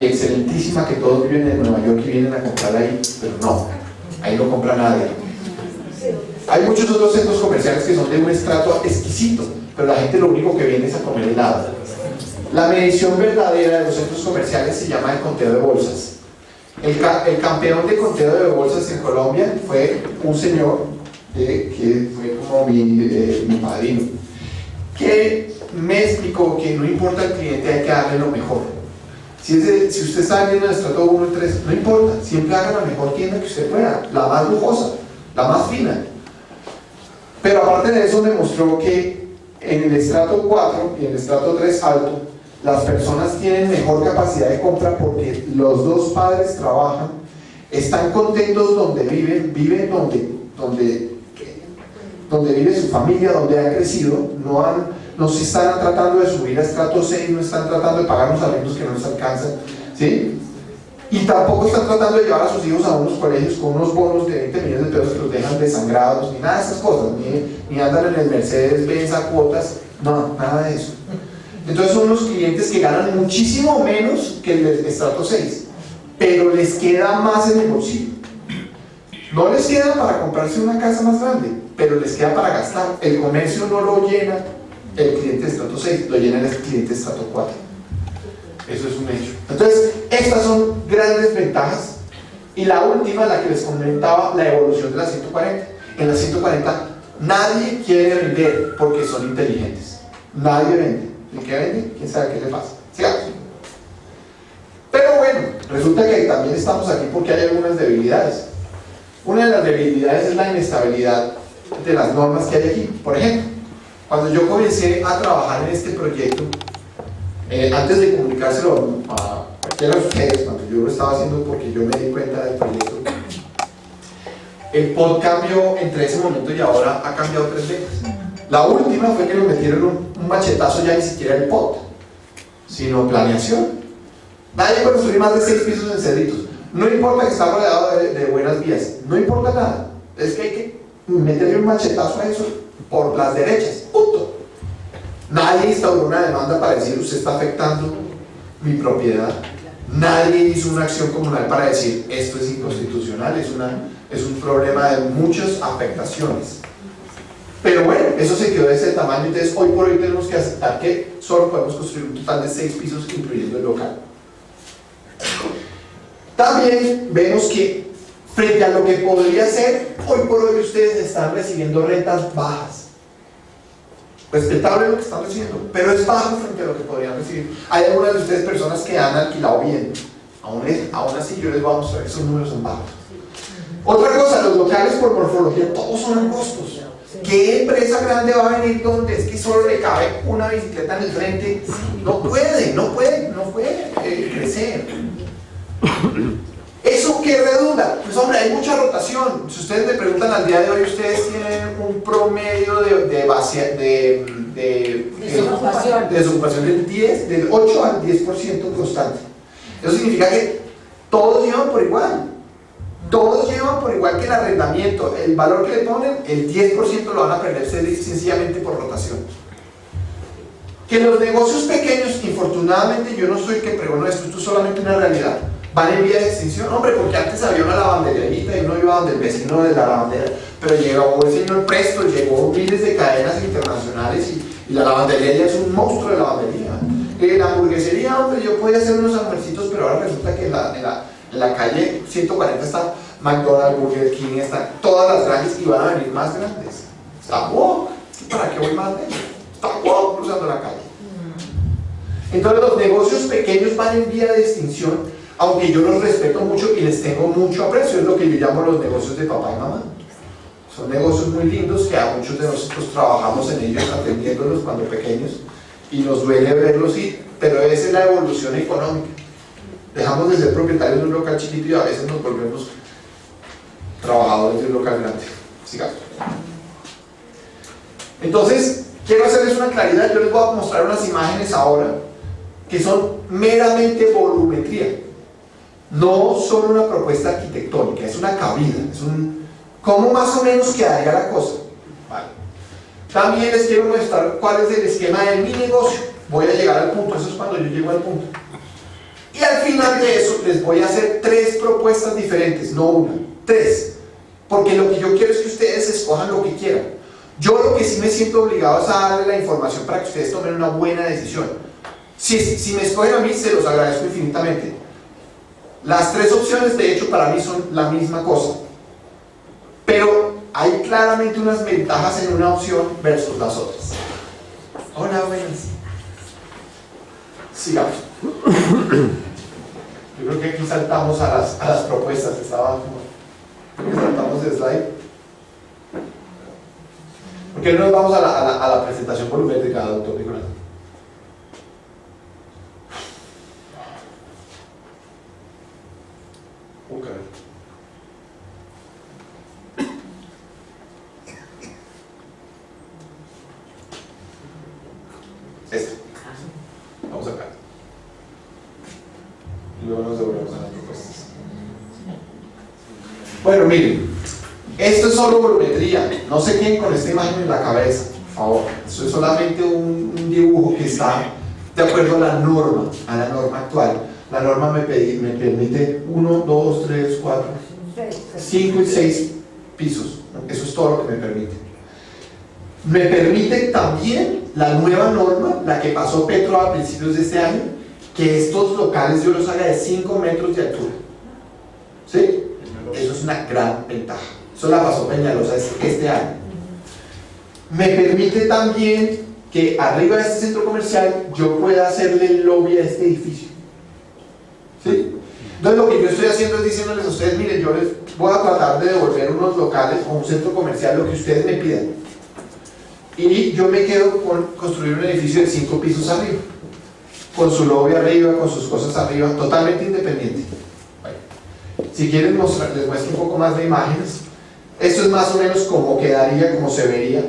excelentísima que todos viven en Nueva York y vienen a comprar ahí, pero no, ahí no compra nadie. Hay muchos otros centros comerciales que son de un estrato exquisito, pero la gente lo único que viene es a comer helado. La medición verdadera de los centros comerciales se llama el conteo de bolsas. El campeón de conteo de bolsas en Colombia fue un señor que fue como mi padrino, que me explicó que no importa el cliente, hay que darle lo mejor. Si usted está vendiendo en el estrato 1 y 3, no importa, siempre haga la mejor tienda que usted pueda, la más lujosa, la más fina. Pero aparte de eso, demostró que en el estrato 4 y en el estrato 3 alto, las personas tienen mejor capacidad de compra porque los dos padres trabajan, están contentos donde viven donde vive su familia, donde han crecido, no se están tratando de subir a estrato 6, no están tratando de pagar unos alimentos que no les alcanzan, ¿sí? Y tampoco están tratando de llevar a sus hijos a unos colegios con unos bonos de 20 millones de pesos que los dejan desangrados, ni nada de esas cosas, ni andan en el Mercedes-Benz a cuotas, no, nada de eso. Entonces son unos clientes que ganan muchísimo menos que el estrato 6, pero les queda más en el bolsillo. No les queda para comprarse una casa más grande, pero les queda para gastar. El comercio no lo llena el cliente de estrato 6, lo llena el cliente de estrato 4. Eso es un hecho. Entonces, estas son grandes ventajas. Y la última, la que les comentaba, la evolución de la 140. En la 140, nadie quiere vender porque son inteligentes. Nadie vende. ¿El que vende? ¿Quién sabe qué le pasa? Sigamos. Pero bueno, resulta que también estamos aquí porque hay algunas debilidades. Una de las debilidades es la inestabilidad de las normas que hay aquí. Por ejemplo, cuando yo comencé a trabajar en este proyecto, antes de comunicárselo a cualquiera de ustedes, cuando yo lo estaba haciendo porque yo me di cuenta del proyecto, el pod cambió entre ese momento y ahora, ha cambiado 3 veces. La última fue que nos metieron un machetazo, ya ni siquiera el pod, sino planeación. Nadie puede construir más de 6 pisos en Cerritos. No importa que está rodeado de buenas vías, no importa nada. Es que hay que meterle un machetazo a eso por las derechas, punto. Nadie instauró una demanda para decir usted está afectando mi propiedad. Nadie hizo una acción comunal para decir esto es inconstitucional, es un problema de muchas afectaciones. Pero bueno, eso se quedó de ese tamaño. Entonces hoy por hoy tenemos que aceptar que solo podemos construir un total de 6 pisos incluyendo el local. También vemos que frente a lo que podría ser, hoy por hoy ustedes están recibiendo rentas bajas. Respetable lo que están recibiendo, pero es bajo frente a lo que podrían recibir. Hay algunas de ustedes personas que han alquilado bien. Aún así yo les voy a mostrar que esos números son bajos. Otra cosa, los locales por morfología todos son angostos. ¿Qué empresa grande va a venir donde es que solo le cabe una bicicleta en el frente? No puede crecer. ¿Eso qué redunda? Pues hombre, hay mucha rotación. Si ustedes me preguntan al día de hoy, ustedes tienen un promedio de desocupación del 8 al 10% constante. Eso significa que todos llevan por igual. Todos llevan por igual que el arrendamiento. El valor que le ponen, el 10% lo van a perder sencillamente por rotación. Que los negocios pequeños, infortunadamente yo no soy el que pregono esto es solamente una realidad, van en vía de extinción. Hombre, porque antes había una lavanderita y uno iba donde el vecino de la lavandera, pero llegó el señor Presto, llegó miles de cadenas internacionales y la lavandería ya es un monstruo de lavandería. La hamburguesería, hombre, yo podía hacer unos almuercitos, pero ahora resulta que en la calle 140 está McDonald's, Burger King, están todas las grandes y van a venir más grandes. Está woke, ¿para qué voy más de ellos? Está woke cruzando la calle. Entonces los negocios pequeños van en vía de extinción, aunque yo los respeto mucho y les tengo mucho aprecio. Es lo que yo llamo los negocios de papá y mamá. Son negocios muy lindos que a muchos de nosotros trabajamos en ellos atendiéndolos cuando pequeños y nos duele verlos ir, pero esa es la evolución económica. Dejamos de ser propietarios de un local chiquito y a veces nos volvemos trabajadores de un local grande. Sigamos. Entonces, quiero hacerles una claridad. Yo les voy a mostrar unas imágenes ahora que son meramente volumetría. No son una propuesta arquitectónica, es una cabida, es cómo más o menos quedaría la cosa. Vale. También les quiero mostrar cuál es el esquema de mi negocio. Voy a llegar al punto, eso es cuando yo llego al punto. Y al final de eso les voy a hacer 3 propuestas diferentes, no una, 3. Porque lo que yo quiero es que ustedes escojan lo que quieran. Yo lo que sí me siento obligado es a darle la información para que ustedes tomen una buena decisión. Si me escogen a mí, se los agradezco infinitamente. Las 3 opciones, de hecho, para mí son la misma cosa. Pero hay claramente unas ventajas en una opción versus las otras. Hola, buenas. Sigamos. Yo creo que aquí saltamos a las propuestas. Estaba como... saltamos de slide. ¿Por qué no nos vamos a la presentación volumétrica, doctor Nicolás? Okay. Vamos acá. Y luego nos devolvemos a las propuestas. Bueno, miren, esto es solo volumetría. No se queden con esta imagen en la cabeza, por favor. Esto es solamente un dibujo que está de acuerdo a la norma actual. La norma me permite 1, 2, 3, 4, 5 y 6 pisos. Eso es todo lo que me permite. Me permite también la nueva norma, la que pasó Petro a principios de este año, que estos locales yo los haga de 5 metros de altura. ¿Sí? Eso es una gran ventaja. Eso la pasó Peñalosa este año. Me permite también que arriba de este centro comercial yo pueda hacerle el lobby a este edificio. ¿Sí? Entonces lo que yo estoy haciendo es diciéndoles a ustedes, miren, yo les voy a tratar de devolver unos locales o un centro comercial, lo que ustedes me pidan. Y yo me quedo con construir un edificio de 5 pisos arriba, con su lobby arriba, con sus cosas arriba, totalmente independiente. Bueno, si quieren les muestro un poco más de imágenes. Esto es más o menos como quedaría, como se vería.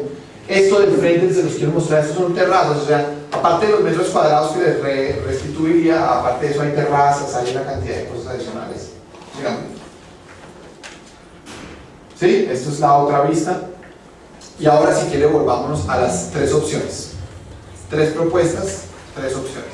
Esto del frente se los quiero mostrar. Estos son terrazas, o sea, aparte de los metros cuadrados que les restituiría, aparte de eso hay terrazas, hay una cantidad de cosas adicionales. Digamos. ¿Sí? Esto es la otra vista. Y ahora si quiere volvámonos a las 3 opciones. 3 propuestas, 3 opciones.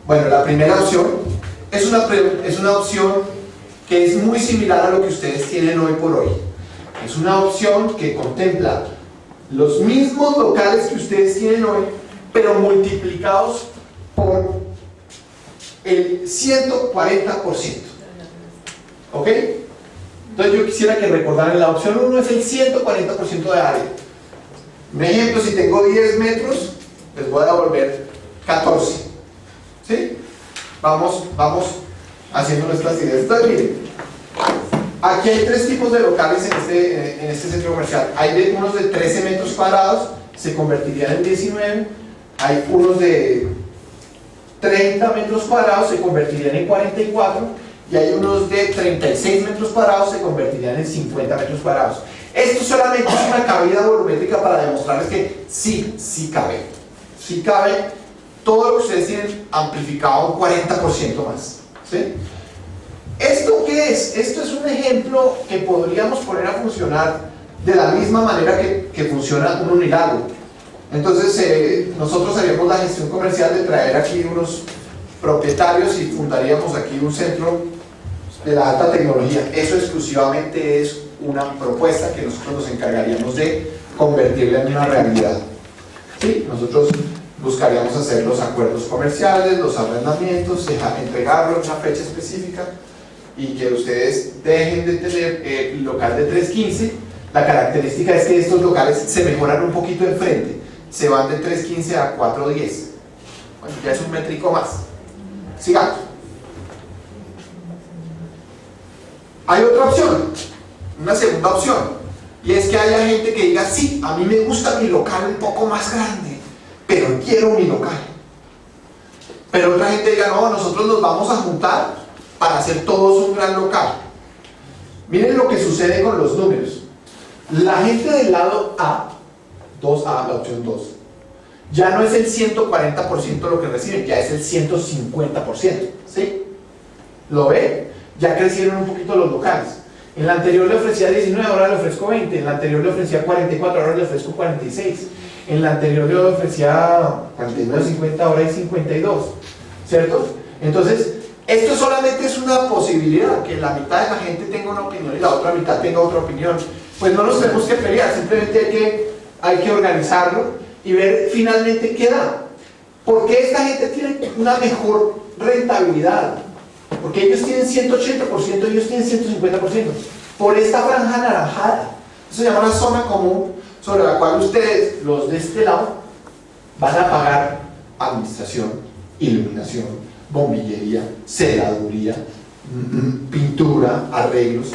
Bueno, la primera opción es una opción que es muy similar a lo que ustedes tienen hoy por hoy. Es una opción que contempla los mismos locales que ustedes tienen hoy, pero multiplicados por el 140%. ¿Ok? Entonces yo quisiera que recordaran, la opción 1 es el 140% de área. Un ejemplo, si tengo 10 metros, les voy a devolver 14. ¿Sí? Vamos haciendo nuestras ideas. Entonces miren, aquí hay 3 tipos de locales en este centro comercial. Hay unos de 13 metros cuadrados, se convertirían en 19. Hay unos de 30 metros cuadrados, se convertirían en 44. Y hay unos de 36 metros cuadrados, se convertirían en 50 metros cuadrados. Esto solamente es una cabida volumétrica para demostrarles que sí cabe. Sí cabe todo lo que ustedes tienen amplificado un 40% más. ¿Sí? ¿Esto qué es? Esto es un ejemplo que podríamos poner a funcionar de la misma manera que funciona un unilago. Entonces nosotros haríamos la gestión comercial de traer aquí unos propietarios y fundaríamos aquí un centro de la alta tecnología. Eso exclusivamente es una propuesta que nosotros nos encargaríamos de convertirla en una realidad. ¿Sí? Nosotros buscaríamos hacer los acuerdos comerciales, los arrendamientos, entregarlo en una fecha específica y que ustedes dejen de tener el local de 315. La característica es que estos locales se mejoran un poquito de frente, se van de 315 a 410. Bueno, ya es un métrico más. Sigamos. Hay otra opción, una segunda opción, y es que haya gente que diga, sí, a mí me gusta mi local un poco más grande, pero quiero mi local. Pero otra gente diga, no, nosotros nos vamos a juntar para hacer todos un gran local. Miren lo que sucede con los números. La gente del lado A, 2A, la opción 2, ya no es el 140% lo que reciben, ya es el 150%. ¿Sí? ¿Lo ve? ya crecieron un poquito los locales. En la anterior le ofrecía 19, ahora le ofrezco 20. En la anterior le ofrecía 44, ahora le ofrezco 46. En la anterior le ofrecía 49, 50, ahora hay 52. ¿Cierto? Entonces, esto solamente es una posibilidad, que la mitad de la gente tenga una opinión y la otra mitad tenga otra opinión. Pues no nos tenemos que pelear, simplemente hay que organizarlo y ver finalmente qué da. ¿Por qué esta gente tiene una mejor rentabilidad? Porque ellos tienen 180%, ellos tienen 150%. Por esta franja anaranjada. Eso se llama una zona común sobre la cual ustedes, los de este lado, van a pagar administración, iluminación, bombillería, celaduría, pintura, arreglos.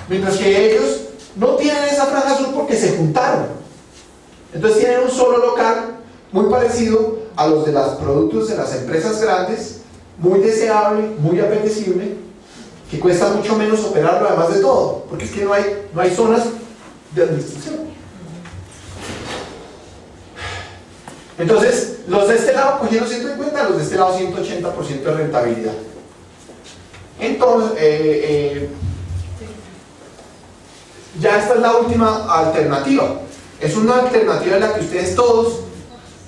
Mientras que ellos no tienen esa franja azul porque se juntaron. Entonces tienen un solo local muy parecido a los de los productos de las empresas grandes, muy deseable, muy apetecible, que cuesta mucho menos operarlo además de todo, porque es que no hay zonas de administración. Entonces, los de este lado cogieron 150, los de este lado 180% de rentabilidad. Entonces, ya esta es la última alternativa. Es una alternativa en la que ustedes todos,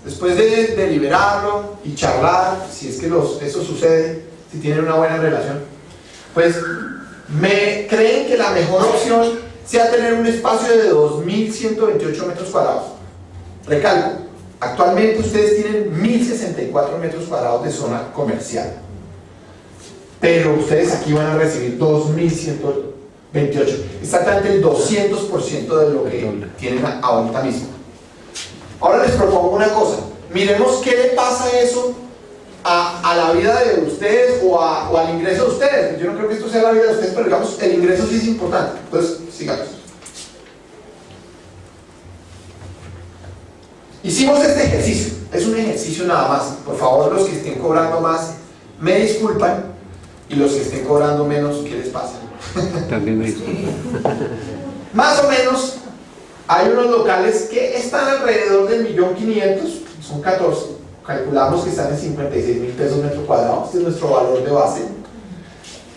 después de deliberarlo y charlar, si es que eso sucede, si tienen una buena relación, pues me creen que la mejor opción sea tener un espacio de 2.128 metros cuadrados. Recalco, actualmente ustedes tienen 1.064 metros cuadrados de zona comercial, pero ustedes aquí van a recibir 2.128, exactamente el 200% de lo que tienen ahorita mismo. Ahora les propongo una cosa, miremos qué le pasa eso a la vida de ustedes o al ingreso de ustedes. Yo no creo que esto sea la vida de ustedes, pero digamos, el ingreso sí es importante. Entonces, sigamos. Hicimos este ejercicio, es un ejercicio nada más. Por favor, los que estén cobrando más, me disculpan, y los que estén cobrando menos, ¿qué les pasa? También me disculpan. Más o menos, hay unos locales que están alrededor del 1.500.000, son 14, calculamos que están en 56.000 pesos metro cuadrado, este es nuestro valor de base,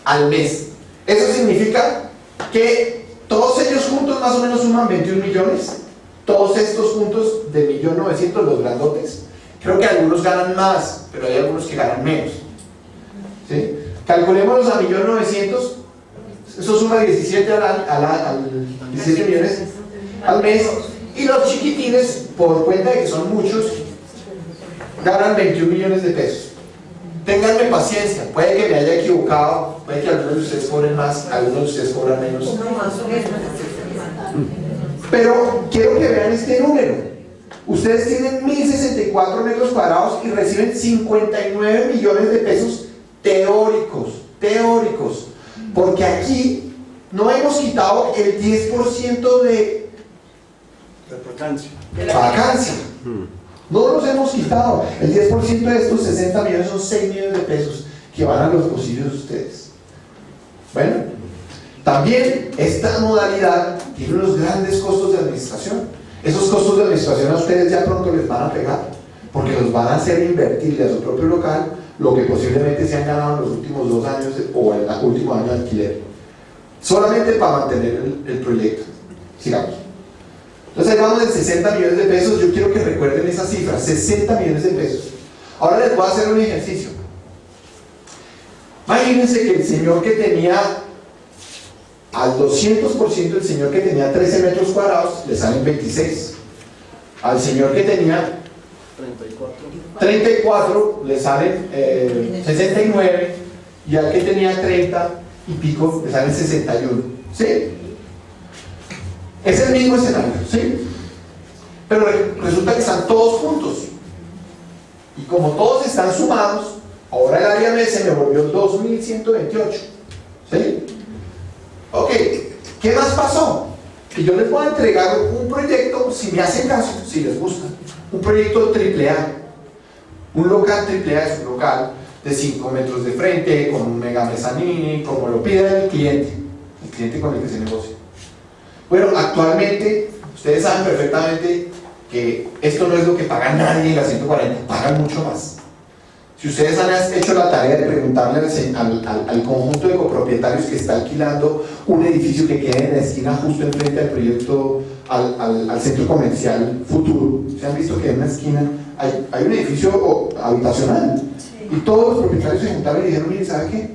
al mes. Eso significa que todos ellos juntos más o menos suman 21 millones, todos estos juntos de 1.900.000, los grandotes. Creo que algunos ganan más, pero hay algunos que ganan menos. ¿Sí? Calculémoslos a 1.900.000, eso suma 17 17 millones al mes, y los chiquitines, por cuenta de que son muchos, ganan 21 millones de pesos. Ténganme paciencia, puede que me haya equivocado, puede que algunos de ustedes cobren más, algunos de ustedes cobran menos, pero quiero que vean este número. Ustedes tienen 1.064 metros cuadrados y reciben 59 millones de pesos teóricos, porque aquí no hemos quitado el 10% de vacancia. No los hemos quitado. El 10% de estos 60 millones son 6 millones de pesos que van a los bolsillos de ustedes. Bueno, también esta modalidad tiene unos grandes costos de administración. Esos costos de administración a ustedes ya pronto les van a pegar, porque los van a hacer invertirle a su propio local lo que posiblemente se han ganado en los últimos 2 años o en el último año de alquiler, solamente para mantener el proyecto. Sigamos. Entonces ahí vamos de 60 millones de pesos. Yo quiero que recuerden esa cifra, 60 millones de pesos. Ahora les voy a hacer un ejercicio. Imagínense que el señor que tenía al 200%, el señor que tenía 13 metros cuadrados, le salen 26. Al señor que tenía 34 le salen 69, y al que tenía 30 y pico le salen 61. ¿Sí? Es el mismo escenario, ¿sí? Pero resulta que están todos juntos, y como todos están sumados, ahora el área mes se me volvió 2.128. ¿Sí? Ok, ¿qué más pasó? Que yo les voy a entregar un proyecto, si me hacen caso, si les gusta, un proyecto AAA. Un local AAA es un local de 5 metros de frente, con un mega mezzanine, como lo pida el cliente con el que se negocia. Bueno, actualmente, ustedes saben perfectamente que esto no es lo que paga nadie en la 140, pagan mucho más. Si Si ustedes han hecho la tarea de preguntarle al conjunto de copropietarios que está alquilando un edificio que quede en la esquina justo enfrente al proyecto, al centro comercial futuro, se han visto que en una esquina hay un edificio habitacional. Y todos los propietarios se juntaron y dijeron, mire, ¿sabe qué?